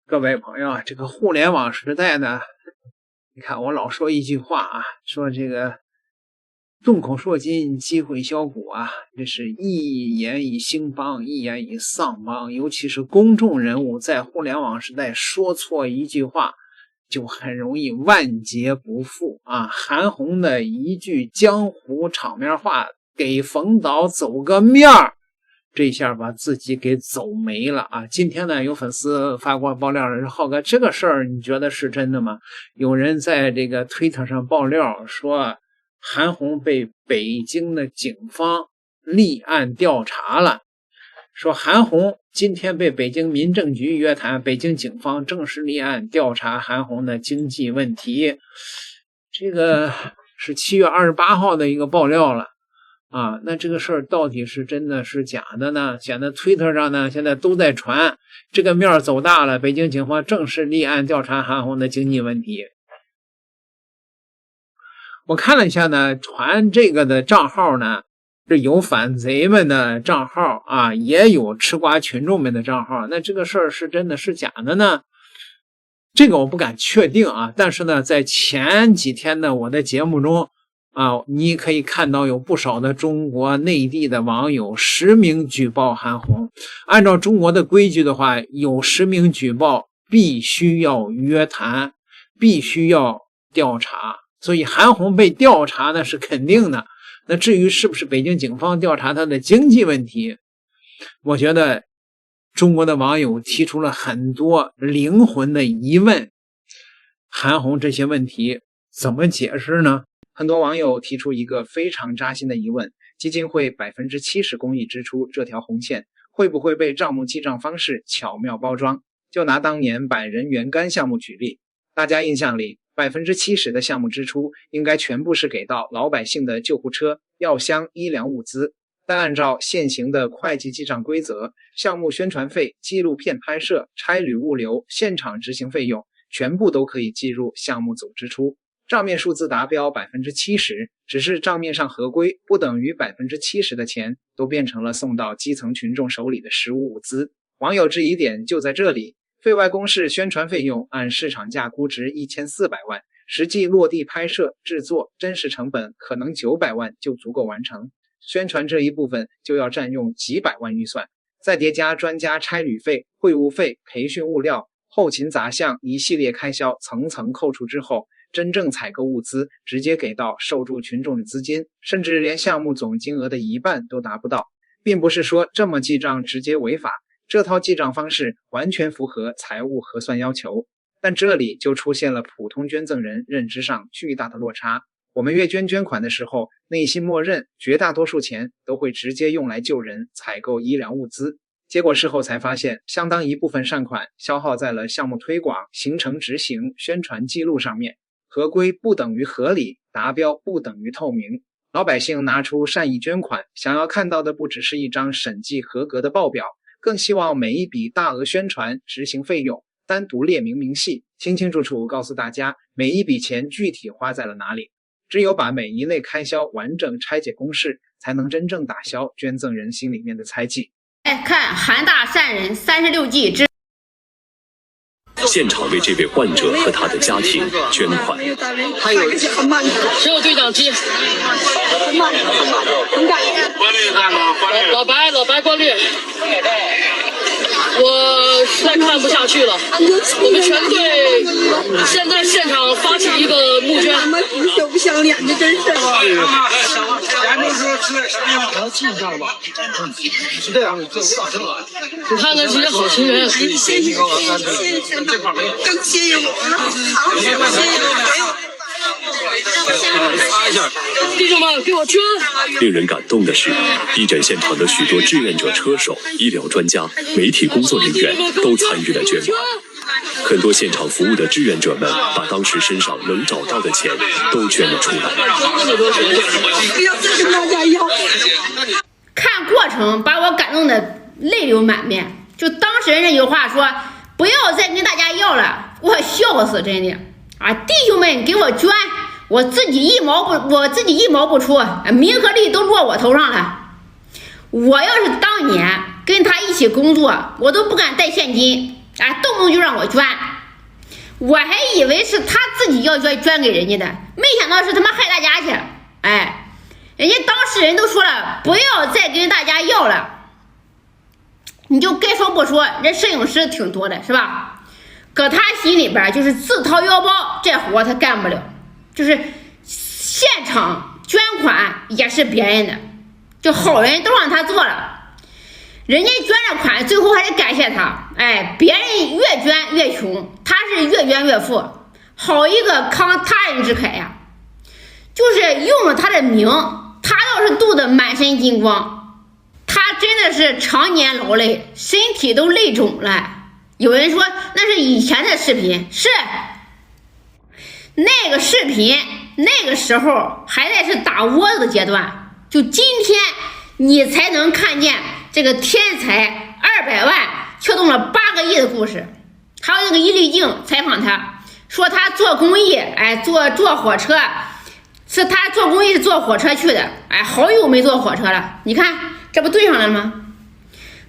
各位朋友，这个互联网时代呢，你看我老说一句话啊，说这个众口铄金，积毁销骨啊，这是一言以兴邦，一言以丧邦。尤其是公众人物在互联网时代说错一句话，就很容易万劫不复啊。韩红的一句江湖场面话，给冯导走个面儿，这下把自己给走没了啊！今天呢，有粉丝发过爆料说，浩哥，这个事儿你觉得是真的吗？有人在这个推特上爆料说，韩红被北京的警方立案调查了，说韩红今天被北京民政局约谈，北京警方正式立案调查韩红的经济问题。这个是7月28号的一个爆料了。啊，那这个事儿到底是真的是假的呢？现在推特上呢，现在都在传，这个面走大了，北京警方正式立案调查韩红的经济问题。我看了一下呢，传这个的账号呢，是有反贼们的账号啊，也有吃瓜群众们的账号。那这个事儿是真的是假的呢？这个我不敢确定啊，但是呢，在前几天的我的节目中啊，你可以看到有不少的中国内地的网友实名举报韩红。按照中国的规矩的话，有实名举报必须要约谈，必须要调查，所以韩红被调查呢是肯定的。那至于是不是北京警方调查他的经济问题，我觉得中国的网友提出了很多灵魂的疑问，韩红这些问题怎么解释呢？很多网友提出一个非常扎心的疑问，基金会70%公益支出这条红线会不会被账目记账方式巧妙包装？就拿当年百人援肝项目举例，大家印象里70%的项目支出应该全部是给到老百姓的救护车、药箱、医疗物资，但按照现行的会计记账规则，项目宣传费、纪录片拍摄、差旅物流、现场执行费用全部都可以计入项目总支出。账面数字达标70%，只是账面上合规，不等于70%的钱都变成了送到基层群众手里的实物物资。网友质疑点就在这里，费外公示宣传费用按市场价估值1400万，实际落地拍摄、制作，真实成本可能900万就足够完成。宣传这一部分就要占用几百万预算，再叠加专家差旅费、会务费、培训物料、后勤杂项一系列开销层层扣除之后，真正采购物资直接给到受助群众的资金，甚至连项目总金额的一半都达不到。并不是说这么记账直接违法，这套记账方式完全符合财务核算要求，但这里就出现了普通捐赠人认知上巨大的落差。我们阅捐款的时候，内心默认绝大多数钱都会直接用来救人、采购医疗物资，结果事后才发现，相当一部分善款消耗在了项目推广、行程执行、宣传记录上面。合规不等于合理，达标不等于透明。老百姓拿出善意捐款，想要看到的不只是一张审计合格的报表，更希望每一笔大额宣传执行费用单独列明明细，清清楚楚告诉大家每一笔钱具体花在了哪里。只有把每一类开销完整拆解公式，才能真正打消捐赠人心里面的猜忌。看韩大善人36计之现场为这位患者和他的家庭捐款。还有只有对讲机。老白过滤。我实在看不下去了，我们全队现在现场发起一个募捐。他们不羞不相脸的，真是。是这样，你看看这些好情人。谢谢更谢谢我们了，好，谢谢擦一下，弟兄们给我捐！令人感动的是，地震现场的许多志愿者、车手、医疗专家、媒体工作人员都参与了捐款。很多现场服务的志愿者们把当时身上能找到的钱都捐了出来。不要再跟大家要。看过程把我感动的泪流满面。就当事人这句话说，不要再跟大家要了，我笑死，真的啊！弟兄们给我捐，我自己一毛不出，名和利都落我头上了。我要是当年跟他一起工作，我都不敢带现金，动不动就让我捐，我还以为是他自己要捐给人家的，没想到是他妈害大家去。人家当事人都说了，不要再跟大家要了，你就该说不说，这摄影师挺多的是吧？搁他心里边就是自掏腰包，这活他干不了，就是现场捐款也是别人的，就好人都让他做了，人家捐了款，最后还得感谢他。别人越捐越穷，他是越捐越富，好一个慷他人之慨呀！就是用了他的名，他倒是镀得满身金光，他真的是常年劳累，身体都累肿了。有人说那是以前的视频，是那个视频，那个时候还在是打窝子的阶段，就今天你才能看见这个天才200万撬动了8个亿的故事。还有那个伊丽静采访他说他做公益，坐火车，是他做公益是坐火车去的，好久没坐火车了，你看这不对上了吗？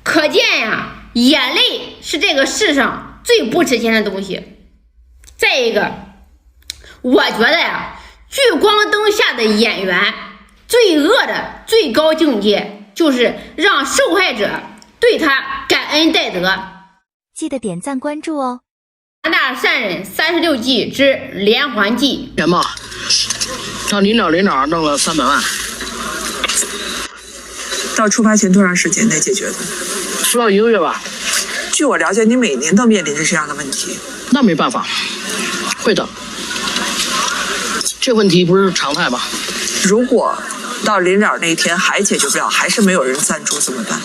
可见呀，眼泪是这个世上最不值钱的东西。再一个，我觉得呀，聚光灯下的演员最恶的最高境界就是让受害者对他感恩戴德。记得点赞关注哦。韩大善人36计之连环计。钱嘛，让领导弄了300万，到出发前多长时间内解决的？不到1个月吧。据我了解，你每年都面临着这样的问题。那没办法，会的。这问题不是常态吗？如果到临了那一天还解决不了，还是没有人赞助怎么办？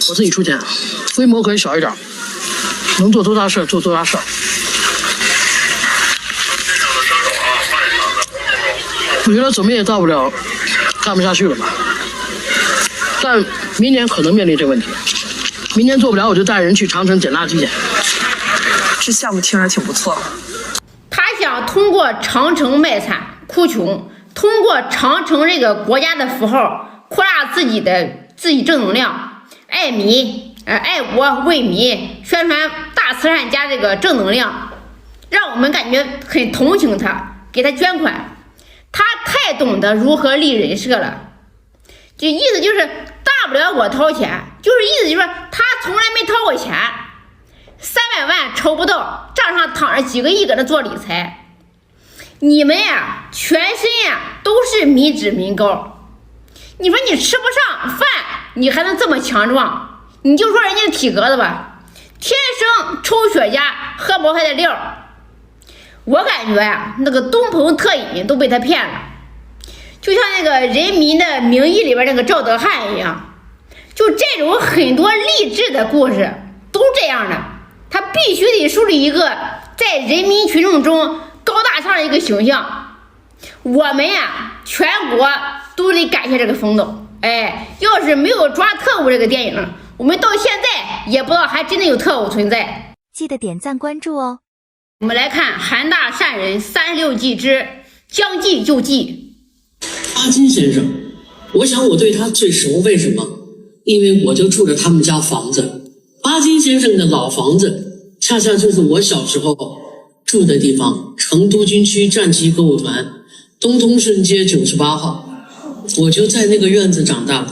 我自己出钱，规模可以小一点，能做多大事做多大事。我觉得怎么也到不了干不下去了吧，但明年可能面临这个问题。明年做不了，我就带人去长城捡垃圾去。这项目听着挺不错。他想通过长城卖惨哭穷，通过长城这个国家的符号扩大自己正能量，爱民爱国为民，宣传大慈善家这个正能量，让我们感觉很同情他，给他捐款。他太懂得如何立人设了，就意思就是大不了我掏钱，就是意思就是他从来没掏过钱，300万筹不到，账上躺着几个亿搁那做理财。你们呀，全身呀都是民脂民膏，你说你吃不上饭，你还能这么强壮？你就说人家体格子吧，天生抽雪茄喝茅台的料。我感觉呀，那个东鹏特饮都被他骗了，就像那个《人民的名义》里边那个赵德汉一样，就这种很多励志的故事都这样的，他必须得树立一个在人民群众中高大上的一个形象。我们呀，全国都得感谢这个冯导。要是没有抓特务这个电影，我们到现在也不知道还真的有特务存在。记得点赞关注哦。我们来看韩大善人36计之将计就计。巴金先生，我想我对他最熟，为什么？因为我就住着他们家房子，巴金先生的老房子恰恰就是我小时候住的地方，成都军区战旗歌舞团东通顺街98号，我就在那个院子长大的。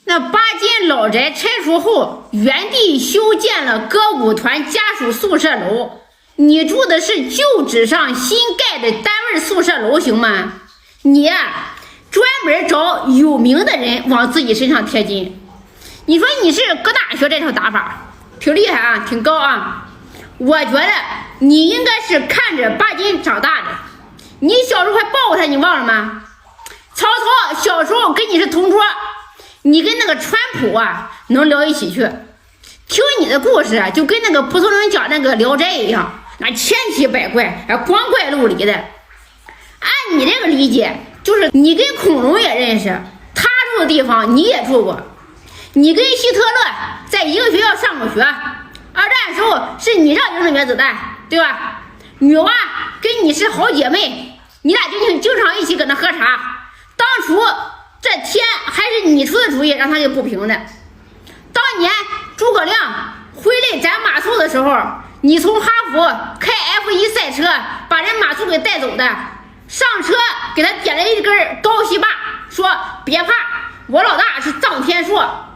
那巴金老宅拆除后，原地修建了歌舞团家属宿舍楼，你住的是旧址上新盖的单位宿舍楼行吗？你呀，专门找有名的人往自己身上贴金。你说你是搁大学这套打法挺厉害啊，挺高啊。我觉得你应该是看着巴金长大的，你小时候还抱过他，你忘了吗？曹操小时候跟你是同桌，你跟那个川普啊能聊一起去。听你的故事啊，就跟那个蒲松龄讲那个聊斋一样，那千奇百怪，光怪陆离的。按你这个理解，就是你跟恐龙也认识，他住的地方你也住过，你跟希特勒在一个学校上过学，二战时候是你让扔的原子弹，对吧？女娲跟你是好姐妹，你俩经常一起搁那喝茶。当初这天还是你出的主意让他就不平的。当年诸葛亮回来斩马谡的时候，你从哈佛开 F1 赛车把人马谡给带走的，上车给他点了一根高希霸，说别怕，我老大是臧天朔。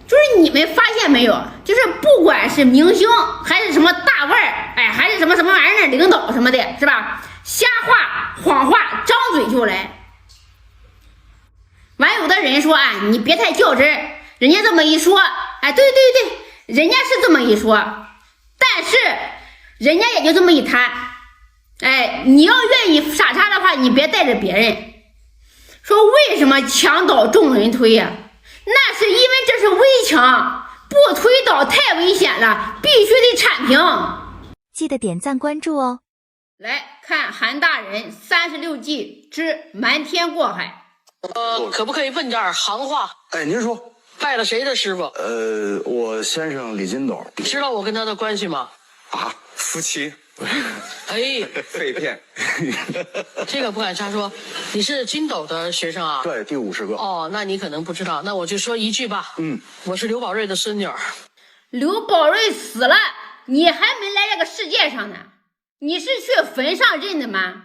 就是你们发现没有，就是不管是明星还是什么大腕儿，哎，还是什么什么玩意儿领导什么的，是吧？瞎话谎话张嘴就来。完有的人说啊，你别太较真，人家这么一说，哎，对，人家是这么一说，但是人家也就这么一谈，哎，你要愿意傻叉的话，你别带着别人说为什么墙倒众人推呀？那是因为这是危墙，不推倒太危险了，必须得铲平。记得点赞关注哦。来看韩大人36计之瞒天过海。可不可以问点行话？哎，您说，拜了谁的师傅？我先生李金斗。知道我跟他的关系吗？啊，夫妻。哎，被骗。这个不敢瞎说。你是金斗的学生啊？对，第50个。哦，那你可能不知道，那我就说一句吧。我是刘宝瑞的孙女。刘宝瑞死了，你还没来这个世界上呢，你是去坟上认的吗？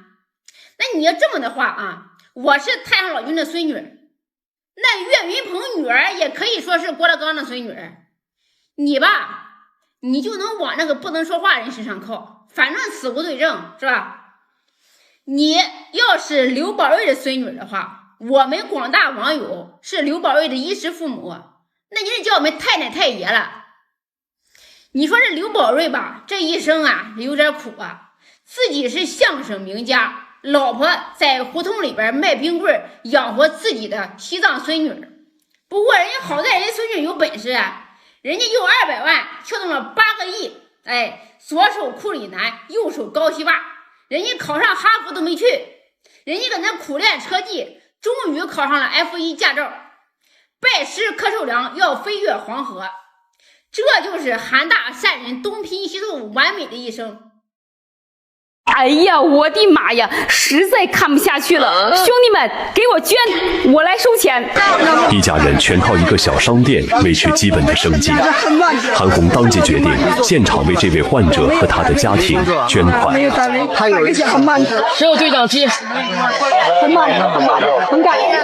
那你要这么的话啊，我是太上老君的孙女，那岳云鹏女儿也可以说是郭德纲的孙女，你吧，你就能往那个不能说话人身上靠，反正死无对证，是吧？你要是刘宝瑞的孙女的话，我们广大网友是刘宝瑞的衣食父母，那你是叫我们太奶太爷了。你说这刘宝瑞吧，这一生啊有点苦啊，自己是相声名家，老婆在胡同里边卖冰棍养活自己的西藏孙女。不过人家好在人家孙女有本事啊，人家用200万撬动了8个亿，哎，左手库里南，右手高希霸，人家考上哈佛都没去，人家搁那苦练车技，终于考上了 F1 驾照，拜师柯受良要飞越黄河。这就是韩大善人东拼西凑完美的一生。哎呀，我的妈呀，实在看不下去了，兄弟们给我捐，我来收钱。一家人全靠一个小商店维持基本的生计。韩红当即决定现场为这位患者和他的家庭捐款。谁有对讲机？很慢，很感谢。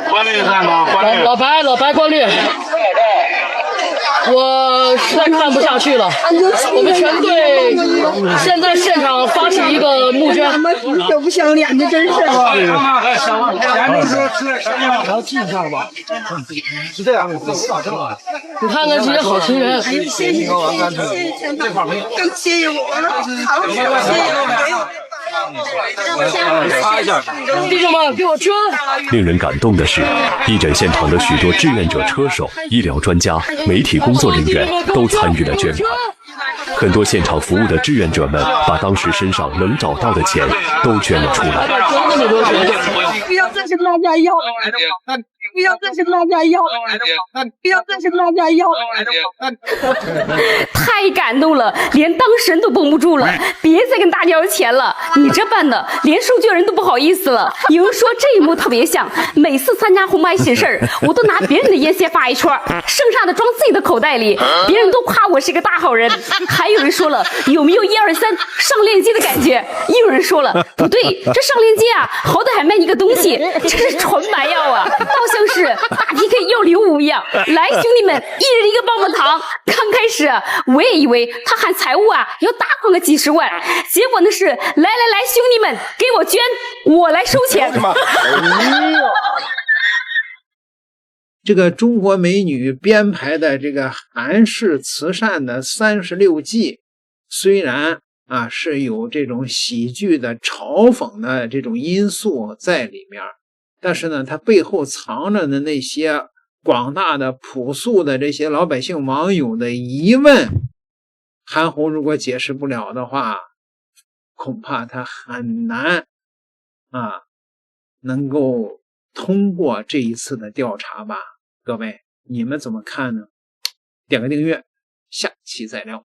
老白关绿。我实在看不下去了，我们全队现在现场发起一个募捐。就不相连的，真是。是这样，你看看这些好情人。谢谢前辈，更谢谢我了，好，谢谢没有。弟兄们，给我捐！令人感动的是，地震现场的许多志愿者、车手、医疗专家、媒体工作人员都参与了捐款。很多现场服务的志愿者们把当时身上能找到的钱都捐了出来。不要再跟大家要，不要再跟大家要，不要再跟大家要。太感动了，连当事人都绷不住了，别再跟大家要钱了。你这办的，连收捐人都不好意思了。有人说这一幕特别像，每次参加红白喜事儿，我都拿别人的烟先发一圈，剩下的装自己的口袋里，别人都夸我是个大好人。还有人说了，有没有1、2、3上链接的感觉？又有人说了，不对，这上链接啊，好歹还卖你个东西，这是纯白药啊，倒像是大 PK 要礼物一样。来，兄弟们，一人一个棒棒糖。刚开始我也以为他喊财务啊要大款个几10万，结果呢是来，兄弟们给我捐，我来收钱。这个中国美女编排的这个韩式慈善的36计，虽然啊是有这种喜剧的嘲讽的这种因素在里面，但是呢它背后藏着的那些广大的朴素的这些老百姓网友的疑问，韩红如果解释不了的话，恐怕他很难啊能够通过这一次的调查吧。各位你们怎么看呢？点个订阅，下期再聊。